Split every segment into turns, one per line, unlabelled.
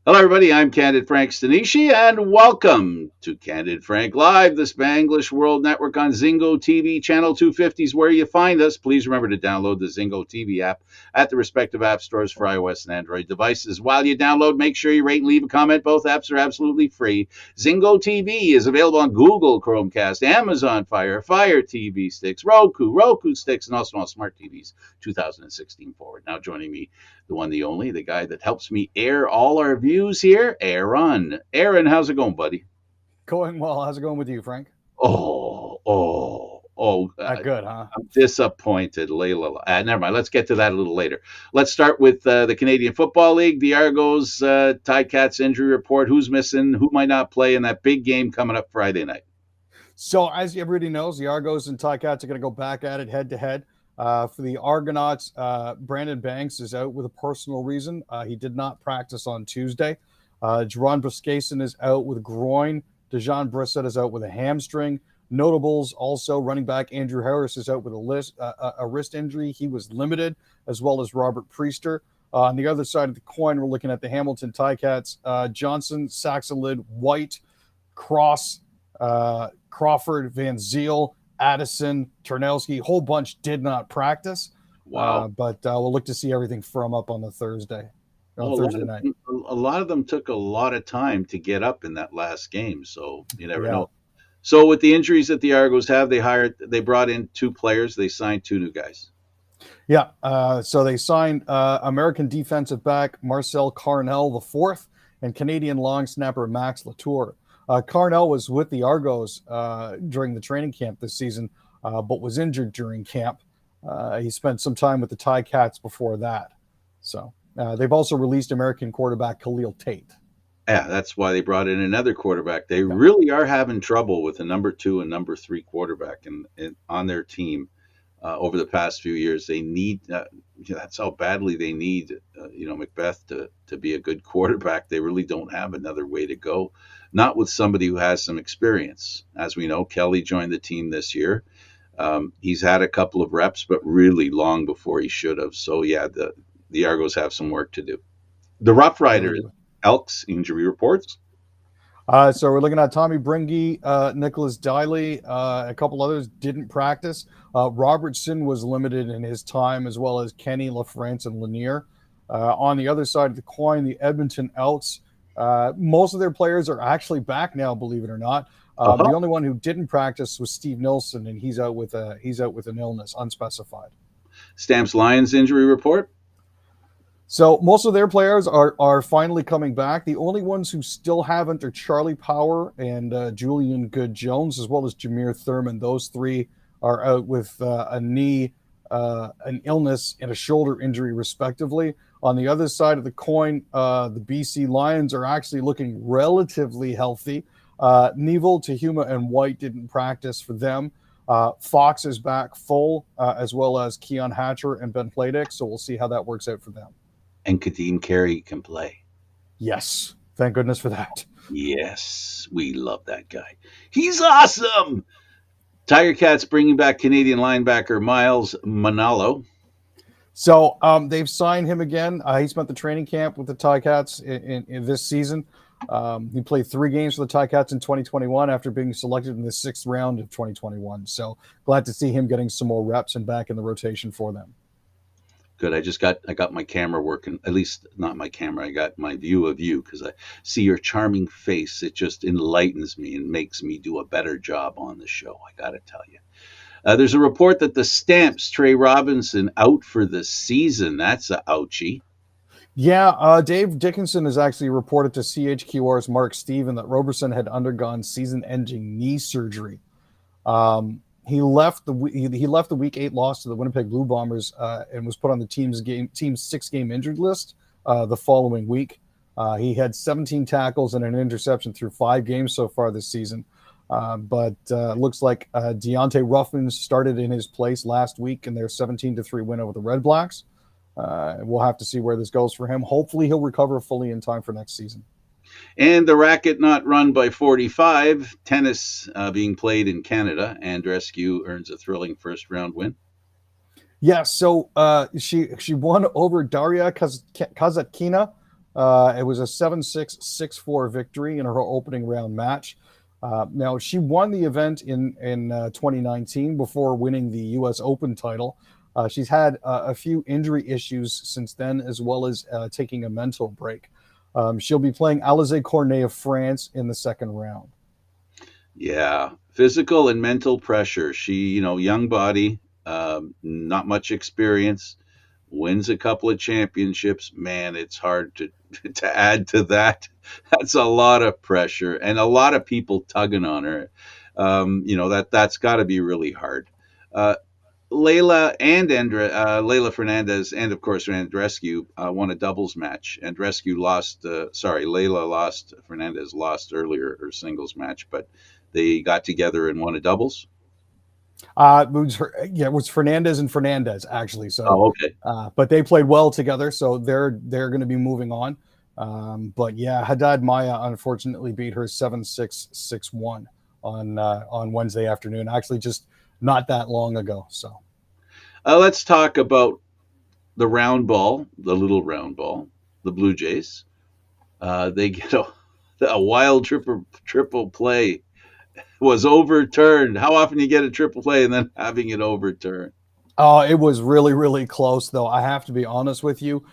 Hello, everybody. I'm Candid Frank Stanisci, and welcome to Candid Frank Live, the Spanglish World Network on Zingo TV. Channel 250 is where you find us. Please remember to download the Zingo TV app at the respective app stores for iOS and Android devices. While you download, make sure you rate and leave a comment. Both apps are absolutely free. Zingo TV is available on Google Chromecast, Amazon Fire TV sticks, Roku sticks, and also on smart TVs 2016 forward. Now joining me, the one, the only, the guy that helps me air all our views here, Aaron. Aaron, how's it going, buddy?
Going well. How's it going with you, Frank?
Oh,
Good, huh?
I'm disappointed, Layla. Never mind. Let's get to that a little later. Let's start with the Canadian Football League, the Argos, Ticats injury report. Who's missing? Who might not play in that big game coming up Friday night?
So, as everybody knows, the Argos and Ticats are going to go back at it head to head. For the Argonauts, Brandon Banks is out with a personal reason. He did not practice on Tuesday. Jerron Buskason is out with groin. Dejan Brissett is out with a hamstring. Notables also running back Andrew Harris is out with a wrist injury. He was limited, as well as Robert Priester. On the other side of the coin, we're looking at the Hamilton Ticats. Johnson, Saxonlid, White, Cross, Crawford, Van Zeel, Addison, Ternowski, whole bunch did not practice.
Wow.
But we'll look to see everything firm up on the Thursday,
Well,
on Thursday night.
a lot of them took a lot of time to get up in that last game, so you never
Yeah.
know. So with the injuries that the Argos have, they brought in two players, they signed two new guys.
Yeah. So they signed American defensive back Marcel Carnell the fourth and Canadian long snapper Max Latour. Carnell was with the Argos during the training camp this season, but was injured during camp. He spent some time with the Ticats before that. So they've also released American quarterback Khalil Tate.
Yeah, that's why they brought in another quarterback. They
Yeah.
really are having trouble with the number two and number three quarterback and on their team over the past few years. They need that's how badly they need Macbeth to be a good quarterback. They really don't have another way to go. Not with somebody who has some experience. As we know, Kelly joined the team this year. He's had a couple of reps, but really long before he should have. So yeah, the Argos have some work to do. The Rough
They really
Riders,
do.
Elks injury reports.
So we're looking at Tommy Bringy, Nicholas Diley, a couple others didn't practice. Robertson was limited in his time, as well as Kenny, LaFrance, and Lanier. On the other side of the coin, the Edmonton Elks, most of their players are actually back now, believe it or not.
Uh-huh.
The only one who didn't practice was Steve Nilsson, and he's out with an illness, unspecified.
Stamps Lions injury report.
So most of their players are finally coming back. The only ones who still haven't are Charlie Power and Julian Good Jones, as well as Jameer Thurman. Those three are out with a knee, an illness, and a shoulder injury, respectively. On the other side of the coin, the BC Lions are actually looking relatively healthy. Neville, Tahuma, and White didn't practice for them. Fox is back full, as well as Keon Hatcher and Ben Playdick. So we'll see how that works out for them.
And Kadeem Carey can play.
Yes. Thank goodness for that.
Yes, we love that guy. He's awesome. Tiger Cats bringing back Canadian linebacker Miles Manalo.
So they've signed him again. He spent the training camp with the Ticats in this season. He played 3 games for the Ticats in 2021 after being selected in the 6th round of 2021. So glad to see him getting some more reps and back in the rotation for them.
Good. I got my camera working. At least not my camera. I got my view of you because I see your charming face. It just enlightens me and makes me do a better job on the show. I got to tell you. There's a report that the Stamps Trey Robinson out for the season. That's a ouchie.
Yeah, Dave Dickinson has actually reported to CHQR's Mark Steven that Roberson had undergone season-ending knee surgery. He left the Week 8 loss to the Winnipeg Blue Bombers and was put on the team's 6-game injured list the following week. He had 17 tackles and an interception through 5 games so far this season. But looks like Deontay Ruffin started in his place last week in their 17-3 win over the Red Blacks. We'll have to see where this goes for him. Hopefully, he'll recover fully in time for next season.
And the racket not run by 45. Tennis being played in Canada. Andrescu earns a thrilling first round win.
Yeah, so she won over Daria Kazatkina It was a 7-6, 6-4 victory in her opening round match. Now, she won the event in 2019 before winning the U.S. Open title. She's had a few injury issues since then, as well as taking a mental break. She'll be playing Alizé Cornet of France in the second round.
Yeah, physical and mental pressure. She, young body, not much experience, wins a couple of championships. Man, it's hard to to add to that. That's a lot of pressure and a lot of people tugging on her. That's got to be really hard. Uh, Layla Fernandez, and of course Andrescu won a doubles match. Andrescu lost. Layla lost. Fernandez lost earlier her singles match, but they got together and won a doubles.
It was Fernandez and Fernandez actually. So,
Oh, okay.
but they played well together, so they're going to be moving on. But yeah, Haddad Maya unfortunately beat her 7-6, 6-1 on Wednesday afternoon. Actually, just not that long ago. So
Let's talk about the round ball, the little round ball, the Blue Jays. They get a wild triple play was overturned. How often you get a triple play and then having it overturned?
It was really, really close, though. I have to be honest with you.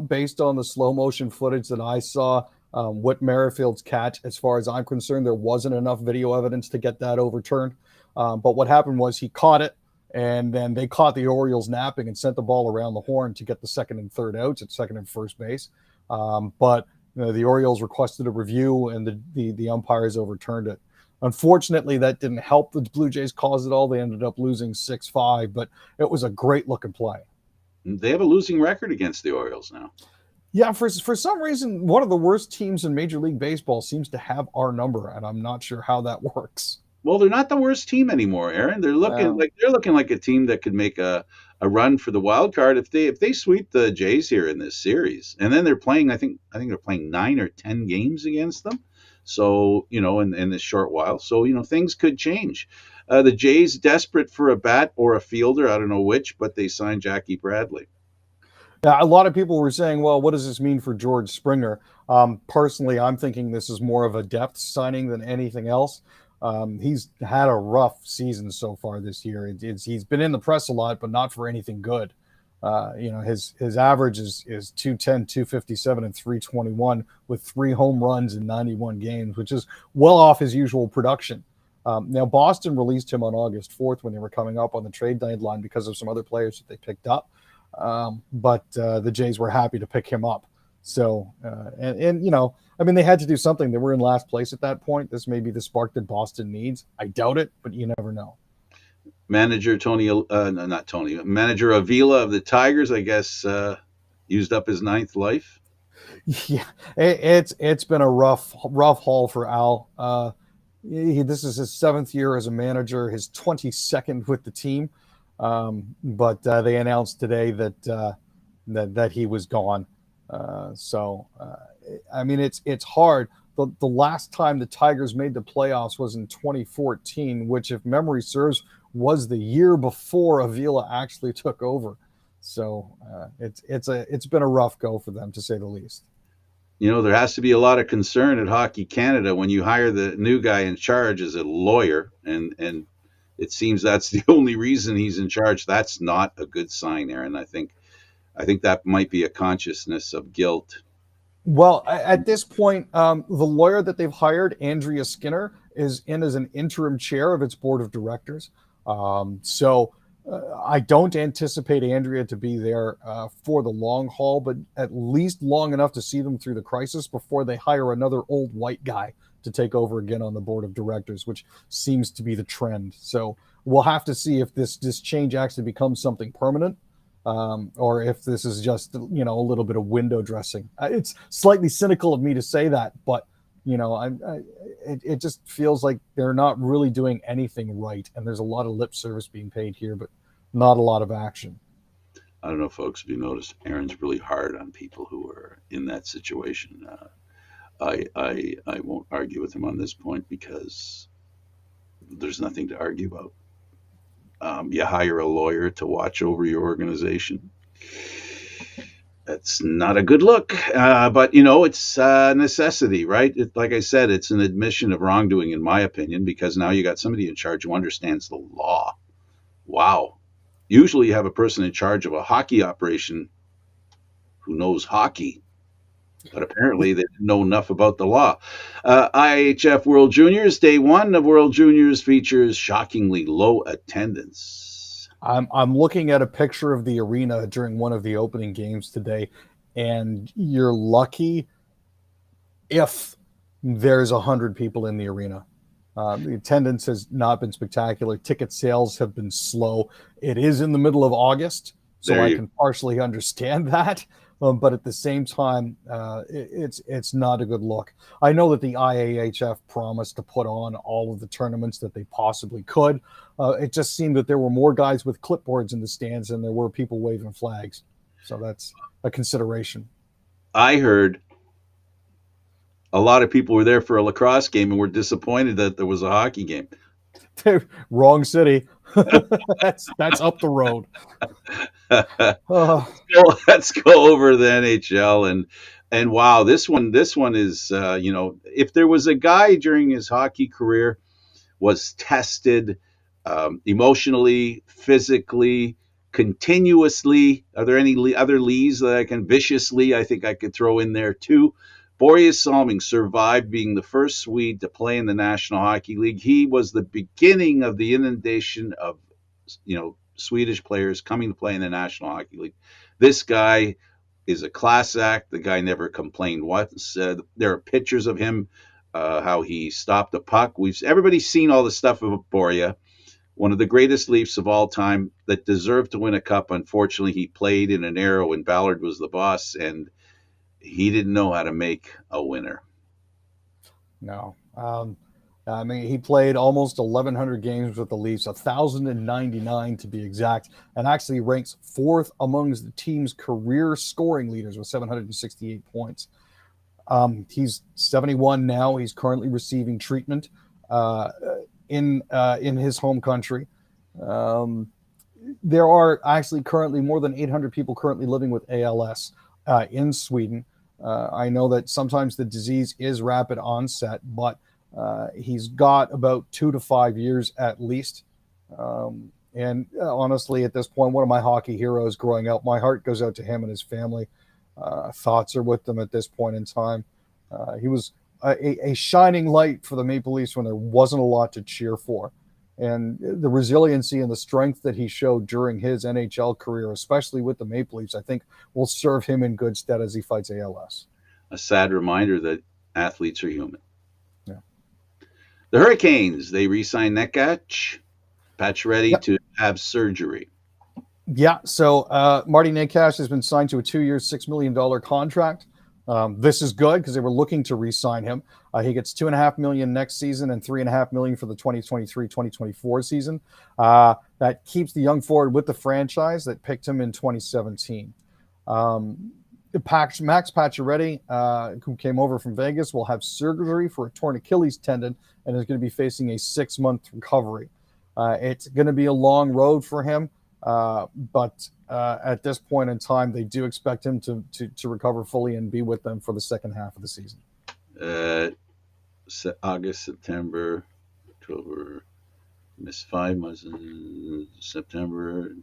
Based on the slow motion footage that I saw, Whit Merrifield's catch, as far as I'm concerned, there wasn't enough video evidence to get that overturned. But what happened was he caught it, and then they caught the Orioles napping and sent the ball around the horn to get the second and third outs at second and first base. But the Orioles requested a review, and the umpires overturned it. Unfortunately, that didn't help the Blue Jays cause it all. They ended up losing 6-5, but it was a great looking play.
They have a losing record against the Orioles now.
Yeah, for some reason, one of the worst teams in Major League Baseball seems to have our number, and I'm not sure how that works.
Well, they're not the worst team anymore, Aaron.
Uh,
They're looking like a team that could make a run for the wild card if they sweep the Jays here in this series. And then they're playing. I think they're playing 9 or 10 games against them. So in this short while, so things could change. The Jays desperate for a bat or a fielder. I don't know which, but they signed Jackie Bradley.
yeah, a lot of people were saying, well, what does this mean for George Springer? Personally, I'm thinking this is more of a depth signing than anything else. He's had a rough season so far this year. He's been in the press a lot, but not for anything good. His average is 210, 257, and 321 with 3 home runs in 91 games, which is well off his usual production. Now, Boston released him on August 4th when they were coming up on the trade deadline because of some other players that they picked up. But the Jays were happy to pick him up. So, I mean, they had to do something. They were in last place at that point. This may be the spark that Boston needs. I doubt it, but you never know.
Manager Tony, no, not Tony. Manager Avila of the Tigers, I guess, used up his ninth life.
Yeah, it's been a rough haul for Al. This is his 7th year as a manager, his 22nd with the team. But they announced today that he was gone. I mean, it's hard. The last time the Tigers made the playoffs was in 2014, which, if memory serves, was the year before Avila actually took over. So it's been a rough go for them, to say the least.
There has to be a lot of concern at Hockey Canada when you hire the new guy in charge as a lawyer, and it seems that's the only reason he's in charge. That's not a good sign, Aaron. I think that might be a consciousness of guilt.
Well, at this point, the lawyer that they've hired, Andrea Skinner, is in as an interim chair of its board of directors. I don't anticipate Andrea to be there for the long haul, but at least long enough to see them through the crisis before they hire another old white guy to take over again on the board of directors, which seems to be the trend. So we'll have to see if this change actually becomes something permanent, or if this is just a little bit of window dressing. It's slightly cynical of me to say that, but it just feels like they're not really doing anything right, and there's a lot of lip service being paid here, but not a lot of action.
I don't know, folks, if you noticed, Aaron's really hard on people who are in that situation. I won't argue with him on this point because there's nothing to argue about. You hire a lawyer to watch over your organization. it's not a good look. But it's a necessity, right? Like I said, it's an admission of wrongdoing, in my opinion, because now you got somebody in charge who understands the law. Wow. Usually, you have a person in charge of a hockey operation who knows hockey, but apparently they didn't know enough about the law. IHF World Juniors, day one of World Juniors features shockingly low attendance.
I'm looking at a picture of the arena during one of the opening games today, and you're lucky if there's 100 people in the arena. The attendance has not been spectacular. Ticket sales have been slow. It is in the middle of August, so I can partially understand that. But at the same time, it's not a good look. I know that the IAHF promised to put on all of the tournaments that they possibly could. It just seemed that there were more guys with clipboards in the stands than there were people waving flags. So that's a consideration.
I heard a lot of people were there for a lacrosse game and were disappointed that there was a hockey game.
Wrong city. that's up the road.
Let's go over the NHL and wow, this one is if there was a guy during his hockey career was tested emotionally, physically, continuously. Are there any other Lees that I can viciously? I think I could throw in there too. Börje Salming survived being the first Swede to play in the National Hockey League. He was the beginning of the inundation of, Swedish players coming to play in the National Hockey League. This guy is a class act. The guy never complained once. There are pictures of him, how he stopped a puck. Everybody's seen all the stuff about Börje, one of the greatest Leafs of all time that deserved to win a cup. Unfortunately, he played in an era when Ballard was the boss, and he didn't know how to make a winner.
No. He played almost 1,100 games with the Leafs, 1,099 to be exact, and actually ranks fourth amongst the team's career scoring leaders with 768 points. He's 71 now. He's currently receiving treatment in his home country. There are actually currently more than 800 people currently living with ALS in Sweden. I know that sometimes the disease is rapid onset, but he's got about 2 to 5 years at least. And honestly, at this point, one of my hockey heroes growing up, my heart goes out to him and his family. Thoughts are with them at this point in time. He was a shining light for the Maple Leafs when there wasn't a lot to cheer for. And the resiliency and the strength that he showed during his NHL career, especially with the Maple Leafs, I think will serve him in good stead as he fights ALS.
A sad reminder that athletes are human.
Yeah.
The Hurricanes, they re-signed Necas Pacioretty to have surgery.
Yeah, so Marty Necas has been signed to a 2-year, $6 million contract. This is good because they were looking to re-sign him. He gets $2.5 million next season and $3.5 million for the 2023-2024 season. That keeps the young forward with the franchise that picked him in 2017. Max Pacioretty, who came over from Vegas, will have surgery for a torn Achilles tendon and is going to be facing a 6-month recovery. It's going to be a long road for him. But at this point in time, they do expect him to recover fully and be with them for the second half of the season.
August, September, October, missed 5 months in September.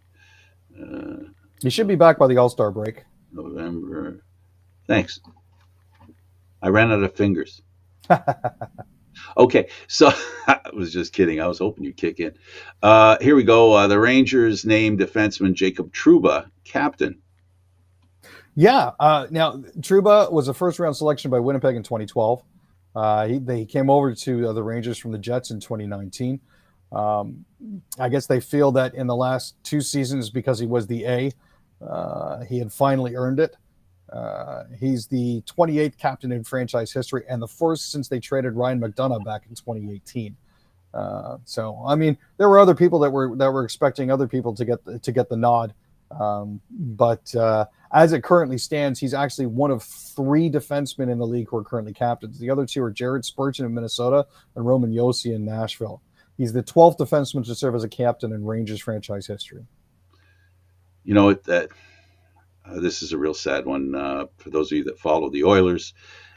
He should be back by the All-Star break.
November. Thanks. I ran out of fingers. Okay, so I was just kidding. I was hoping you'd kick in. Here we go. The Rangers named defenseman Jacob Trouba captain.
Yeah. Now, Trouba was a first-round selection by Winnipeg in 2012. He came over to the Rangers from the Jets in 2019. I guess they feel that in the last 2 seasons, because he was the A, he had finally earned it. He's the 28th captain in franchise history and the first since they traded Ryan McDonough back in 2018. So, I mean, there were other people that were expecting other people to get the nod. But as it currently stands, he's actually one of 3 defensemen in the league who are currently captains. The other 2 are Jared Spurgeon in Minnesota and Roman Josi in Nashville. He's the 12th defenseman to serve as a captain in Rangers franchise history.
You know, that This is a real sad one for those of you that follow the Oilers.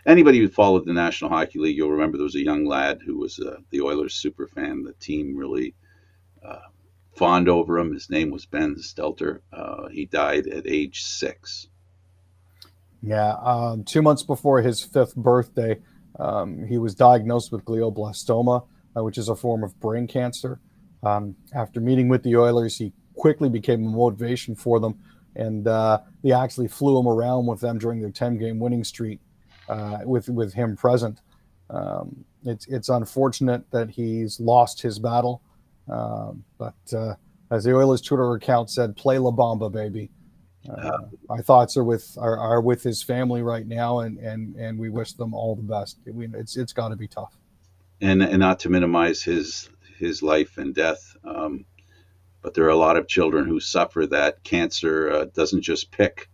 Anybody who followed the National Hockey League, you'll remember there was a young lad who was the Oilers super fan. The team really uh, fawned over him. His name was Ben Stelter. He died at age 6.
Yeah, 2 months before his 5th birthday, he was diagnosed with glioblastoma, which is a form of brain cancer. After meeting with the Oilers, he quickly became a motivation for them, and they actually flew him around with them during their 10-game winning streak, with him present. It's unfortunate that he's lost his battle, but as the Oilers Twitter account said, "Play La Bamba, baby." Our thoughts are with his family right now, and we wish them all the best. It's got to be tough.
And not to minimize his life and death, but there are a lot of children who suffer that cancer doesn't just pick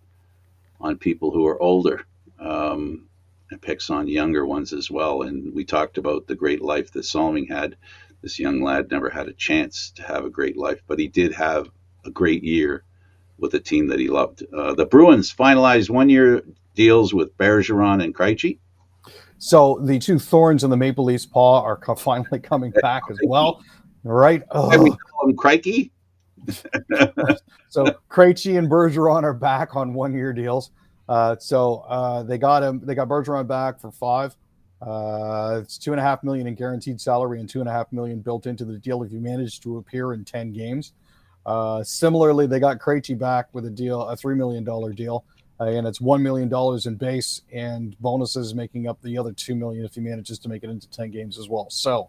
on people who are older. It picks on younger ones as well. And we talked about the great life that Salming had. This young lad never had a chance to have a great life, but he did have a great year with a team that he loved. The Bruins finalized 1-year deals with Bergeron and Krejci.
So the two thorns in the Maple Leafs' paw are finally coming back as well, right?
And we call him Crikey.
So Krejci and Bergeron are back on 1-year deals. They got Bergeron back for 5. It's $2.5 million in guaranteed salary and $2.5 million built into the deal if you manage to appear in 10 games. Similarly, they got Krejci back with a $3 million deal, and it's $1 million in base and bonuses, making up the other $2 million if he manages to make it into 10 games as well. So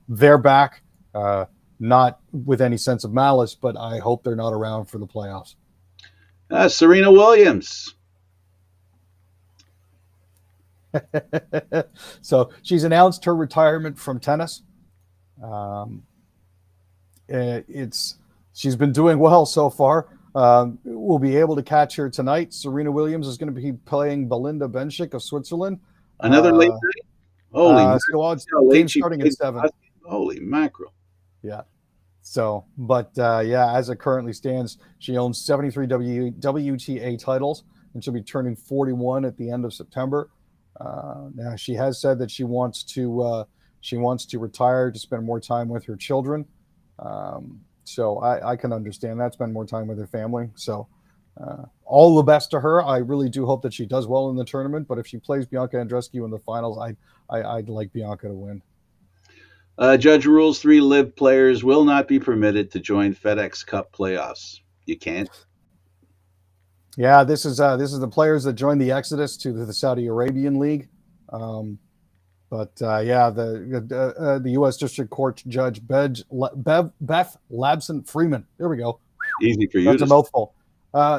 they're back, not with any sense of malice, but I hope they're not around for the playoffs.
Serena Williams.
So she's announced her retirement from tennis. She's been doing well so far. We'll be able to catch her tonight. Serena Williams is going to be playing Belinda Bencic of Switzerland.
Another late night? Holy mackerel.
Game starting at 7.
Holy mackerel.
Yeah. So, but as it currently stands, she owns 73 WTA titles, and she'll be turning 41 at the end of September. Now, she has said that she wants to retire to spend more time with her children. So I can understand that, spend more time with her family. So all the best to her. I really do hope that she does well in the tournament. But if she plays Bianca Andreescu in the finals, I'd like Bianca to win.
Judge rules 3 LIV players will not be permitted to join FedEx Cup playoffs. You can't.
Yeah, this is the players that joined the exodus to the Saudi Arabian League. The U.S. District Court Judge Beth Labson Freeman. There we go.
Easy for you.
That's a mouthful.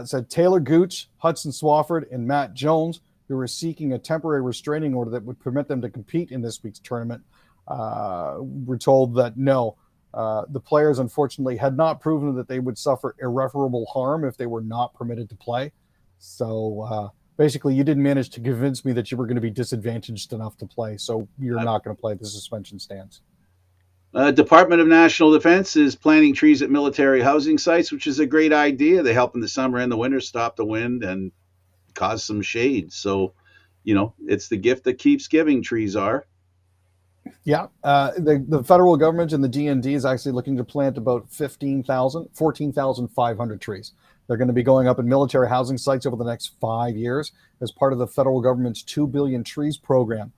Said Taylor Gooch, Hudson Swafford, and Matt Jones, who were seeking a temporary restraining order that would permit them to compete in this week's tournament, were told that no. The players, unfortunately, had not proven that they would suffer irreparable harm if they were not permitted to play. So basically, you didn't manage to convince me that you were going to be disadvantaged enough to play. So you're not going to play. The suspension stands.
Department of National Defense is planting trees at military housing sites, which is a great idea. They help in the summer and the winter stop the wind and cause some shade. So, it's the gift that keeps giving, trees are.
Yeah, the federal government and the DND is actually looking to plant about 14,500 trees. They're going to be going up in military housing sites over the next 5 years as part of the federal government's 2 billion trees program.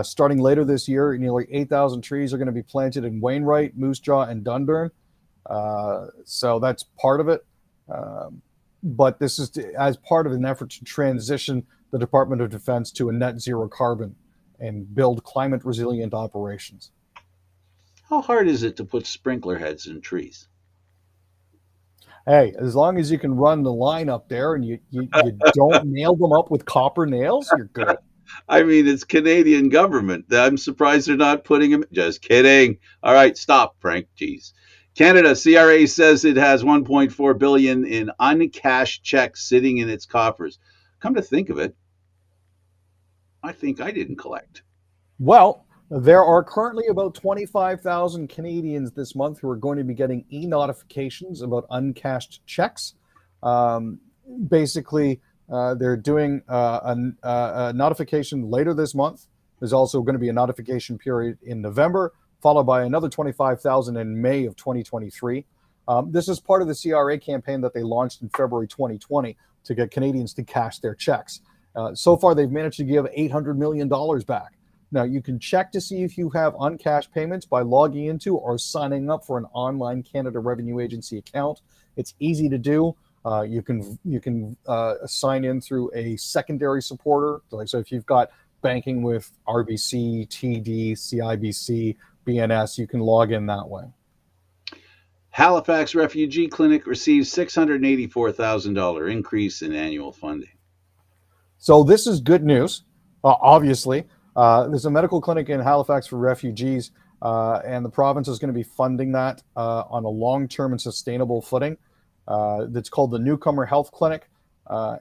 Starting later this year, nearly 8,000 trees are going to be planted in Wainwright, Moose Jaw, and Dundurn. So that's part of it. But this is as part of an effort to transition the Department of Defense to a net zero carbon and build climate resilient operations.
How hard is it to put sprinkler heads in trees?
Hey, as long as you can run the line up there and you don't nail them up with copper nails, you're good.
I mean, it's Canadian government. I'm surprised they're not putting them. Just kidding. All right, stop, Frank. Jeez. Canada, CRA says it has $1.4 billion in uncashed checks sitting in its coffers. Come to think of it, I think I didn't collect.
Well, there are currently about 25,000 Canadians this month who are going to be getting e-notifications about uncashed checks. Basically, they're doing a notification later this month. There's also going to be a notification period in November, followed by another 25,000 in May of 2023. This is part of the CRA campaign that they launched in February 2020 to get Canadians to cash their checks. So far, they've managed to give $800 million back. Now, you can check to see if you have uncashed payments by logging into or signing up for an online Canada Revenue Agency account. It's easy to do. You can sign in through a secondary supporter. So if you've got banking with RBC, TD, CIBC, BNS, you can log in that way.
Halifax Refugee Clinic receives $684,000 increase in annual funding.
So this is good news, obviously. There's a medical clinic in Halifax for refugees, and the province is going to be funding that on a long-term and sustainable footing. That's called the Newcomer Health Clinic.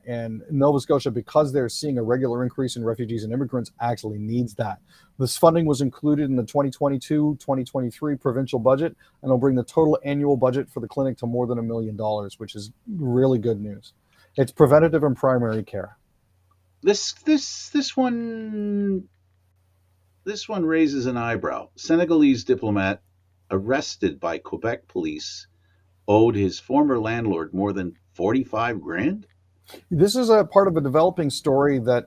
And Nova Scotia, because they're seeing a regular increase in refugees and immigrants, actually needs that. This funding was included in the 2022-2023 provincial budget, and will bring the total annual budget for the clinic to more than $1 million, which is really good news. It's preventative and primary care.
This one raises an eyebrow. Senegalese diplomat arrested by Quebec police owed his former landlord more than 45 grand.
This is a part of a developing story that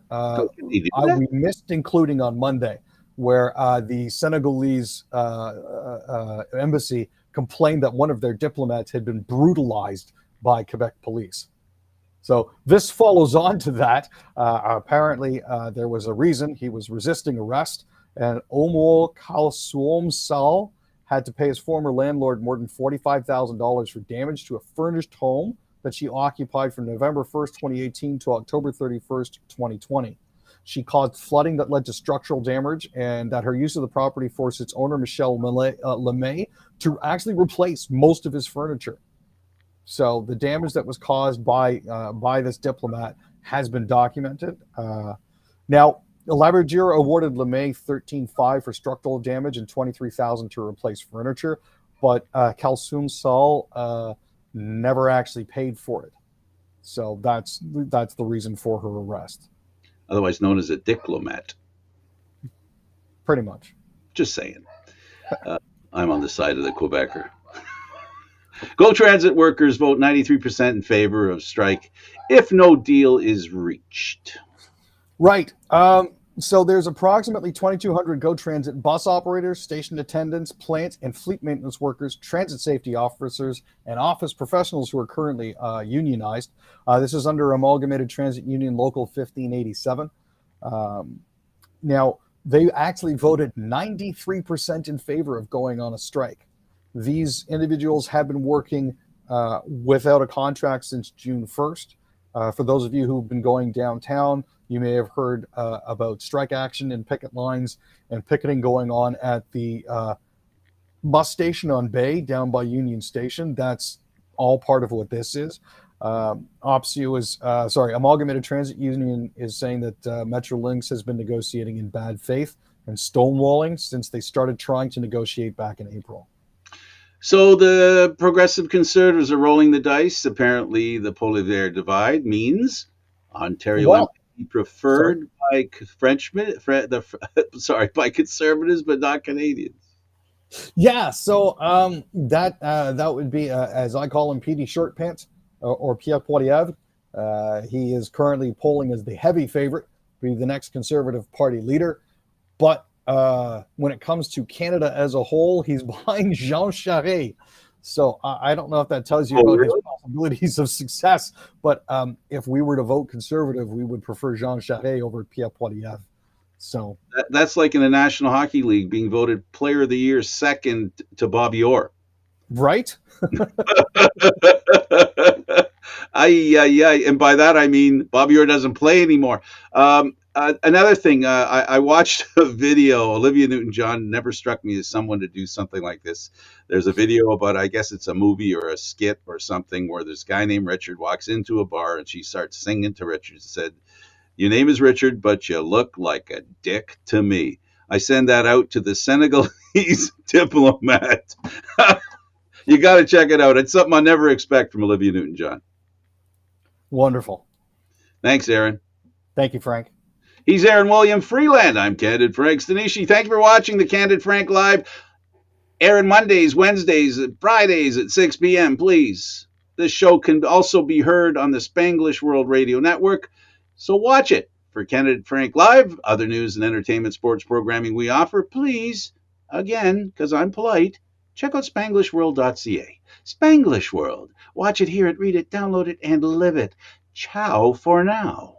we missed including on Monday, where the Senegalese embassy complained that one of their diplomats had been brutalized by Quebec police. So this follows on to that. Apparently, there was a reason. He was resisting arrest, and Omo Kalsoum Sal had to pay his former landlord more than $45,000 for damage to a furnished home that she occupied from November 1st, 2018 to October 31st, 2020. She caused flooding that led to structural damage, and that her use of the property forced its owner, Michel Lemay, to actually replace most of his furniture. So the damage that was caused by this diplomat has been documented. Now, Labrador awarded LeMay $13,500 for structural damage and $23,000 to replace furniture, but Kalsoum Sal never actually paid for it. So that's the reason for her arrest.
Otherwise known as a diplomat.
Pretty much.
Just saying. I'm on the side of the Quebecer. GO Transit workers vote 93% in favor of strike if no deal is reached.
Right. So there's approximately 2,200 GO Transit bus operators, station attendants, plant and fleet maintenance workers, transit safety officers, and office professionals who are currently unionized. This is under Amalgamated Transit Union Local 1587. Now, they actually voted 93% in favor of going on a strike. These individuals have been working without a contract since June 1st. For those of you who've been going downtown, you may have heard about strike action and picket lines and picketing going on at the bus station on Bay down by Union Station. That's all part of what this is. Amalgamated Transit Union is saying that Metrolinx has been negotiating in bad faith and stonewalling since they started trying to negotiate back in April.
So the progressive conservatives are rolling the dice. Apparently, the Polaire divide means Ontario MP preferred by Frenchmen, by conservatives, but not Canadians.
Yeah, so that would be, as I call him, PD Short Pants or Pierre Poilievre. He is currently polling as the heavy favorite to be the next Conservative Party leader, but when it comes to Canada as a whole, he's behind Jean Charest. So I don't know if that tells you about his possibilities of success, but if we were to vote Conservative, we would prefer Jean Charest over Pierre Poilievre. So
that's like in the National Hockey League being voted Player of the Year second to Bobby Orr.
Right?
And by that I mean Bobby Orr doesn't play anymore. Another thing, I watched a video. Olivia Newton-John never struck me as someone to do something like this. There's a video about, I guess it's a movie or a skit or something, where this guy named Richard walks into a bar and she starts singing to Richard. She said, "Your name is Richard, but you look like a dick to me." I send that out to the Senegalese diplomat. You got to check it out. It's something I never expect from Olivia Newton-John.
Wonderful.
Thanks, Aaron.
Thank you, Frank.
He's Aaron William Freeland. I'm Candid Frank Stanisci. Thank you for watching the Candid Frank Live. Aaron Mondays, Wednesdays, and Fridays at 6 p.m., please. This show can also be heard on the Spanglish World Radio Network, so watch it. For Candid Frank Live, other news and entertainment sports programming we offer, please, again, because I'm polite, check out SpanglishWorld.ca. Spanglish World. Watch it, hear it, read it, download it, and live it. Ciao for now.